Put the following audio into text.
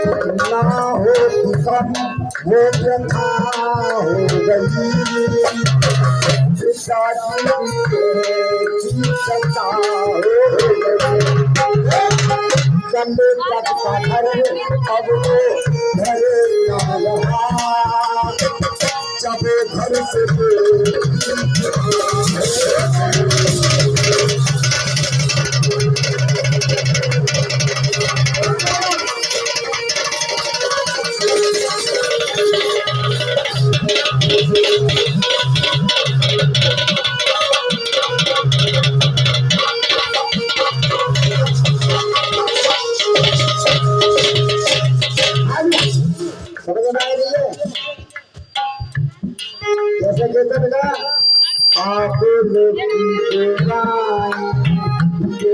ना हो दुखन वो व्यथा हो गई शादी की सत्ता हो गई चंदे तक का घर अब वो घर ना रहा जब घर से समझ में आया कैसे कहते बेटा आप लोग की